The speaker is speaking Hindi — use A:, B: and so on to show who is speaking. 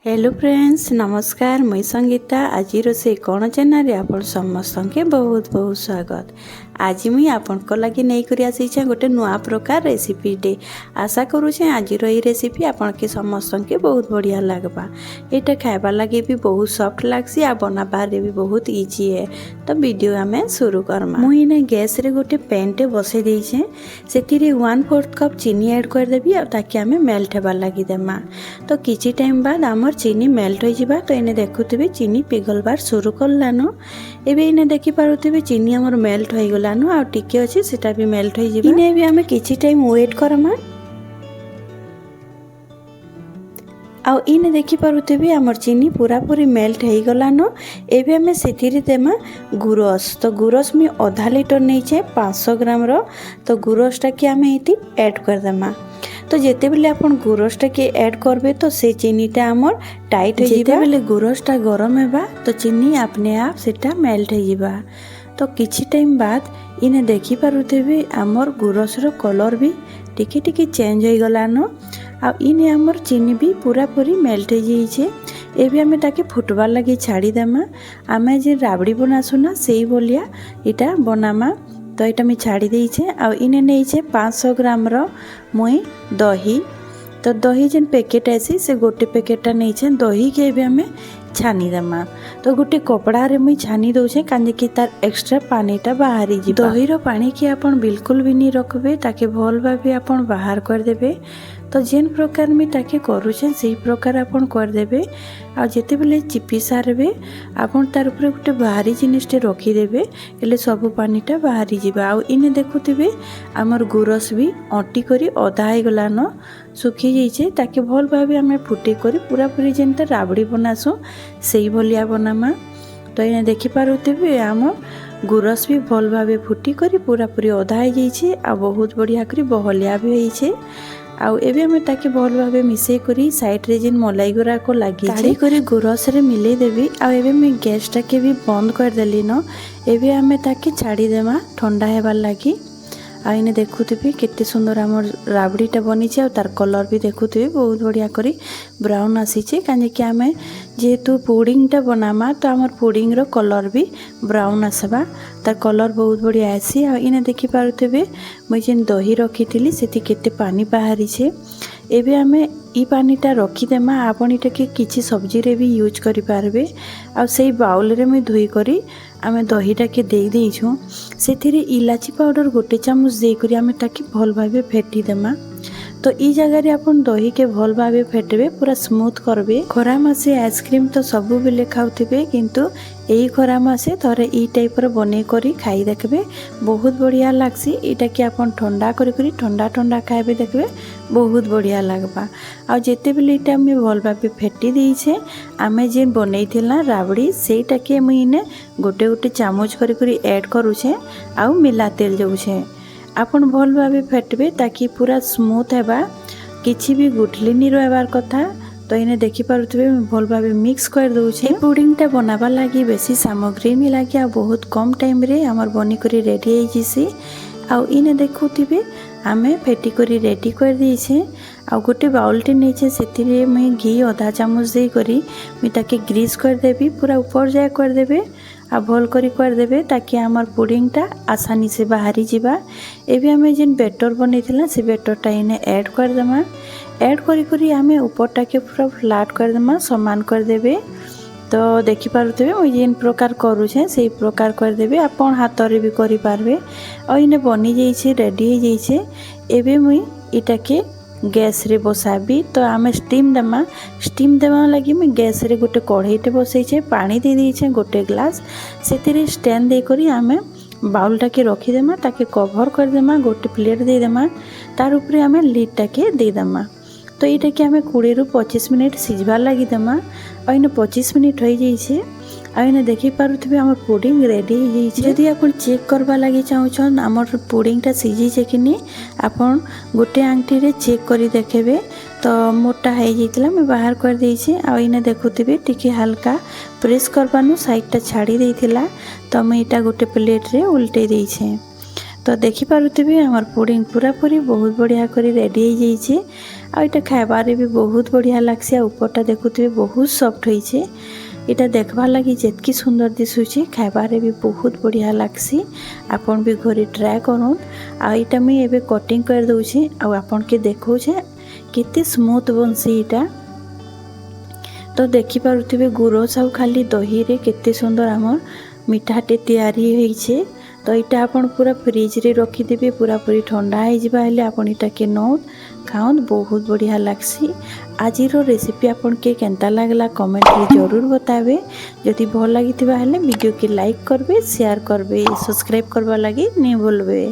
A: हेलो फ्रेंड्स नमस्कार मुई संगीता आज रोसे कौन चैनल आपण समस्त के बहुत बहुत स्वागत। आज मुई आपण को लगी नहीं करी आसी गोटे नुआ प्रकार रेसिपी डे आशा करुचे आज ये रेसिपी आपण के समस्त के बहुत बढ़िया लगवा। यहाँ खाइबा लगे भी बहुत सॉफ्ट लगसी आ बनाबार भी बहुत इजी है। तो वीडियो आम शुरू करमा। मुझे गैस रे गोटे पैनटे बसई देछे से 1/4 कप चीनी ऐड करदेवी और ताकि आम मेल्ट होबार लगी देमा। तो किसी टाइम बाद आमर चीनी मेल्ट हो जावा। तो इन्हें देखुवे चीनी पिघलबार शुरू करलान। एबे इन्हें देखि पारुथिबे चीनी आमर मेल्ट हो गलान आ टिके अछि सेटा भी मेल्ट हो जिबा। इन्हें भी आमे किछि टाइम वेट करमा। आउ इन्हें देखि पारुथिबे आमर चीनी पूरा पूरी मेल्ट हो गलान। एबे आमे सेथिरे देमा गुरस। तो गुरस में आधा लीटर नहीं छे 500 ग्राम रो। तो गुरसटा के आमे इति ऐड कर देमा। तो जेते बेले आपण गुरसटा के ऐड करबे तो से चीनीटा आमर टाइट हो जिबा। जेते बेले गुरसटा गरम हेबा तो चीनी अपने आप सेटा मेल्ट हो जिबा। तो किछि टाइम बाद इने देखि पारुथिबे आमर गुरस रो कलर भी टिके टिके चेंज हो गलान। आ इने आमर चीनी भी पूरा पूरी मेल्ट हो जाइछे। एबे आमे ताके फुटबार लगी छाड़ी देमा। आमे जे राबड़ी बनासुना सेही बोलिया इटा बनामा। तो यहाँ मैं छाड़ी देछे। आ इने नहीं 500 ग्राम रो मुई दही। तो दही जेन पैकेट आसी से गोटे पैकेटा नहीं दही के भी आम छानी देमा। तो गोटे कपड़ा रे मुई छानी दउछे कांजे कि तार एक्स्ट्रा पानीटा बाहरी जी। दही रो पानी की आपण बिल्कुल भी नहीं रखबे ताके भल भाबे आपण बाहर कर देबे। तो जेन प्रकार में ताके करूछे सेही प्रकार आपण कर देबे। आ जेते बेले चिपी सारबे आपण तार ऊपर गोटे बाहरी जिनिसटे रखी देबे एले सब पानीटा बाहरी जिबा। आ इने देखुथिबे हमर गुरस भी अटी करी आधा हो गलान सुखी जाइछे ताके भल भाबे हमें फुटे करी पूरा पूरी जेनता राबड़ी बनासु सेही भलिया बनामा। तो इने देखि पारुथिबे हमर गुरस भी भल भाबे फुटी करी पूरा पूरी आधा हो जाइछे आ बहुत बढ़िया करी बहलिया भी होइछे। आउ एबे हमें ताके भल भाबे मिसई करी साइड रे जिन मलाई गुरा को लागी ताड़ी करी गुरस रे मिले देबी। आ एबे मैं गैस टाके भी बंद कर देली न। एबे हमें ताके छाड़ी देमा ठंडा हेबार लागी। आ इने देखुथिबे केते सुंदर हमर राबड़ीटा बनीचे। आ तार कलर भी देखुथिबे बहुत बढ़िया करी ब्राउन आसीचे कांजे कि आमे जेहेतु पुडिंगटा बनामा तो हमर पुडिंग रो कलर भी ब्राउन आसबा। तार कलर बहुत बढ़िया आसी। आ इने देखि पारुथिबे मुई जेन दही रखिथिली सेति केते पानी बाहरी छे। एबे आमे ई पानीटा रखीदेमा। आपण इटाके किछि सब्जी रे भी यूज करि पारबे। आ सेई बाउल रे मुई धोई करी आमे दहीटा के दे देइछु। सेथिरे इलाची पाउडर गोटे चामच दे करी आमे ताके भल भाबे फेटी देमा। तो ई जगह रे आपण दही के भल भाबे फेटबे पूरा स्मूथ करबे। खरा मासे आइसक्रीम तो सबु बेले खाउथिबे किंतु एई खरा मासे थरे ई टाइप रो बने करी खाई देखबे बहुत बढ़िया लागसी। एटा के आपण ठंडा करी करी ठंडा ठंडा खाइबे देखबे बहुत बढ़िया लागबा। आ जेते बेले इटा में भल भाबे फेटी देइछे आमे जे बनैथिला राबड़ी सेटा के मुई ने गोटे गोटे चामच करी करी ऐड करूछे आ मिला तेल जाउछे। आपण भल भाबे फेटबे ताकि पूरा स्मूथ हेबा किछि भी गुठली नि रहबार कथा। तो इने देखि पारुथिबे भल भाबे मिक्स कर दउछे। पुडिंगटा बनाबा लागि बेसी सामग्री नि लागि आ बहुत कम टाइम रे हमर बनी करी रेडी हो जिसी। आ इने देखुथिबे आमे फेटी करी रेडी कर देछे। आ गोटे बाउलटे नेछे सेतिरे मैं घी आधा चामच दे करी मैं ताके ग्रीस कर देबी पूरा ऊपर जाय कर देबे। आ भल करी कर देबे ताकि हमर पुडिंगटा आसानी से बाहरी जिबा। एबे हमें जेन बैटर बनैथिला से बैटरटा इने ऐड कर देमा। ऐड करी करी आमे ऊपरटा के पूरा फ्लैट कर देमा समान कर देबे। तो देखि पारुथिबे ओइ जेन प्रकार करूछे सेही प्रकार कर देबे। आपण हाथ रे भी करि पारबे। आ इने बनी जाइछे रेडी हो जाइछे। एबे मुई इटाके गैस रे बसाबी। तो आमे स्टीम देमा लगी मैं गैस रे गोटे कढ़ईटे बसैछे पानी दे देइछे गोटे ग्लास सेतिरे स्टैंड दे करी आमे बाउलटा के रखी देमा ताके कवर कर देमा गोटे प्लेट दे देमा तार ऊपर आमे लिडटा के दे देमा। तो यहाँ कि आमे 20 रु 25 मिनिट सिझबार लगी देमा। और इने 25 मिनिट हो जाइछे। आ इने देखि पारुथिबे हमर पुडिंग रेडी हो जाइछे। जदि आपण चेक करबा लागि चाहुछन हमर पुडिंगटा सिझिछे कि नि आपण गोटे आंगठी रे चेक करी देखबे। तो मोटा हो जाइतला मैं बाहर कर देइछे। आ इने देखुथिबे टिके हल्का प्रेस करबानु साइडटा छाड़ी देइथिला। तो मैं इटा गोटे प्लेट रे उल्टे देइछे। तो देखि पारुथिबे हमर पुडिंग पूरा पूरी बहुत बढ़िया करी रेडी हो जाइछे। आ इटा खाइबारे भी बहुत बढ़िया लागसी। आ ऊपरटा देखुथिबे बहुत सॉफ्ट होइछे। इटा देखबार लगी जेतकी सुंदर दिसुचे खाइबारे भी बहुत बढ़िया लागसी। आपन भी घरे ट्राए करूँ। आ इटा मुई एबे कटिंग कर दउछे आ आपन के देखौछे केते स्मूथ बनसी इटा। तो देखि पारुथिबे गुरस आउ खाली दही रे केते सुंदर हमर मिठाटे तैयारी होइछे। तो इटा आपन पूरा फ्रिज रे रखी देबे पूरा पूरी ठंडा हो जिबा हेले आपन इटा के नौत खाउन बहुत बढ़िया लागसी। आजिरो रेसिपी आपन के केनता लागला कमेंट रे जरूर बताबे। जदि भल लागिथिबा हेले वीडियो के लाइक करबे शेयर करबे सब्सक्राइब करबा लागि नै भूलबे।